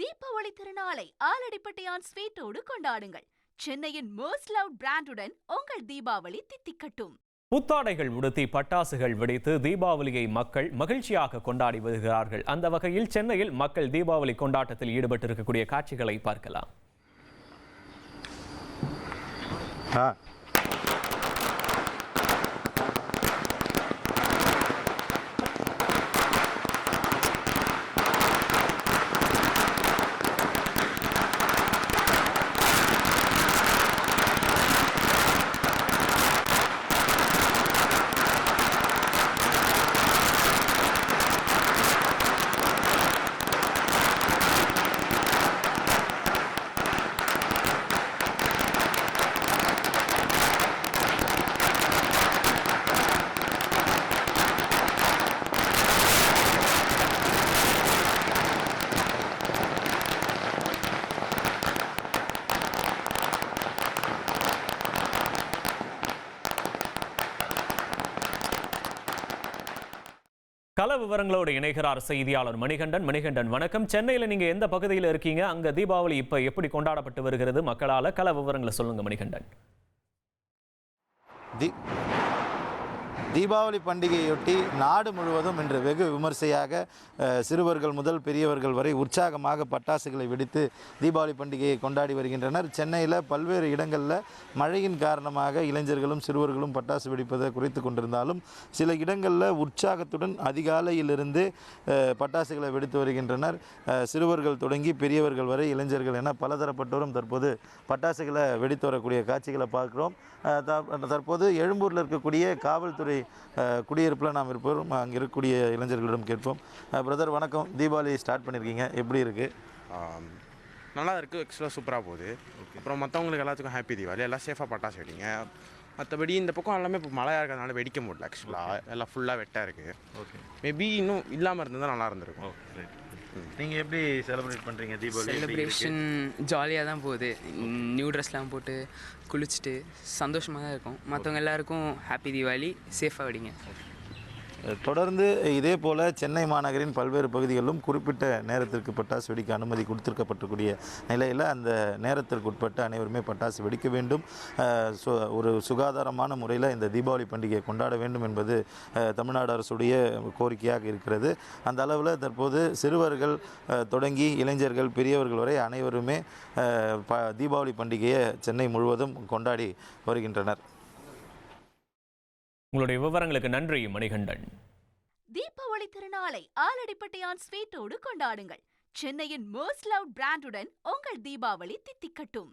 தீபாவளி திருநாளை ஆலடிப்பட்டியான் ஸ்வீட்டோடு கொண்டாடுங்கள். சென்னையின் மோஸ்ட் லவ்ட் பிராண்டுடன் உங்கள் தீபாவளி தித்திக்கட்டும். புத்தாடைகள் உடுத்தி பட்டாசுகள் வெடித்து தீபாவளியை மக்கள் மகிழ்ச்சியாக கொண்டாடி வருகிறார்கள். அந்த வகையில் சென்னையில் மக்கள் தீபாவளி கொண்டாட்டத்தில் ஈடுபட்டிருக்கக்கூடிய காட்சிகளை பார்க்கலாம். கள விவரங்களோடு இணைகிறார் செய்தியாளர் மணிகண்டன். வணக்கம். சென்னையில் நீங்க எந்த பகுதியில் இருக்கீங்க? அங்க தீபாவளி இப்ப எப்படி கொண்டாடப்பட்டு வருகிறது மக்களால? கள விவரங்களை சொல்லுங்க மணிகண்டன். தீபாவளி பண்டிகையொட்டி நாடு முழுவதும் இன்று வெகு விமர்சையாக சிறுவர்கள் முதல் பெரியவர்கள் வரை உற்சாகமாக பட்டாசுகளை வெடித்து தீபாவளி பண்டிகையை கொண்டாடி வருகின்றனர். சென்னையில் பல்வேறு இடங்களில் மழையின் காரணமாக இளைஞர்களும் சிறுவர்களும் பட்டாசு வெடிப்பதை குறைத்து கொண்டிருந்தாலும் சில இடங்களில் உற்சாகத்துடன் அதிகாலையிலிருந்து பட்டாசுகளை வெடித்து வருகின்றனர். சிறுவர்கள் தொடங்கி பெரியவர்கள் வரை இளைஞர்கள் என பலதரப்பட்டோரும் தற்போது பட்டாசுகளை வெடித்து வரக்கூடிய காட்சிகளை பார்க்கிறோம். தற்போது எழும்பூரில் இருக்கக்கூடிய காவல்துறை குடியிருப்பில் நாம் இருப்போம். அங்கே இருக்கக்கூடிய இளைஞர்களிடம் கேட்போம். பிரதர் வணக்கம். தீபாவளி ஸ்டார்ட் பண்ணியிருக்கீங்க, எப்படி இருக்குது? நல்லா இருக்குது, ஆக்சுவலாக சூப்பராக போகுது. அப்புறம் மற்றவங்களுக்கு எல்லாத்துக்கும் ஹாப்பி தீபாவளி, எல்லாம் சேஃபாக பட்டாசு வெடிங்க. மற்றபடி இந்த பக்கம் எல்லாமே இப்போ மழையாக இருக்கிறதுனால வெடிக்க முடியல. ஆக்சுவலாக எல்லாம் ஃபுல்லாக வெட்டாக இருக்குது. ஓகே, மேபி இன்னும் இல்லாமல் இருந்தால் நல்லா இருந்திருக்கும். நீங்கள் எப்படி செலிப்ரேட் பண்ணுறீங்க தீபாவளி? செலிப்ரேஷன் ஜாலியாக தான் போகுது. நியூ ட்ரெஸ்லாம் போட்டு குளிச்சுட்டு சந்தோஷமாக தான் இருக்கும். மற்றவங்க எல்லாருக்கும் ஹாப்பி தீபாவளி, சேஃபாக வெடிங்க. தொடர்ந்து இதே போல் சென்னை மாநகரின் பல்வேறு பகுதிகளிலும் குறிப்பிட்ட நேரத்திற்கு பட்டாசு வெடிக்க அனுமதி கொடுத்திருக்கப்பட்டிருக்கூடிய நிலையில் அந்த நேரத்திற்கு உட்பட்டு அனைவருமே பட்டாசு வெடிக்க வேண்டும். ஒரு சுகாதாரமான முறையில் இந்த தீபாவளி பண்டிகையை கொண்டாட வேண்டும் என்பது தமிழ்நாடு அரசுடைய கோரிக்கையாக இருக்கிறது. அந்த அளவில் தற்போது சிறுவர்கள் தொடங்கி இளைஞர்கள் பெரியவர்கள் வரை அனைவருமே தீபாவளி பண்டிகையை சென்னை முழுவதும் கொண்டாடி வருகின்றனர். உங்களுடைய விவரங்களுக்கு நன்றி மணிகண்டன். தீபாவளி திருநாளை ஆலடிப்பட்டியான் ஸ்வீட்டோடு கொண்டாடுங்கள். சென்னையின் மோஸ்ட் லவ்ட் பிராண்டுடன் உங்கள் தீபாவளி தித்திக்கட்டும்.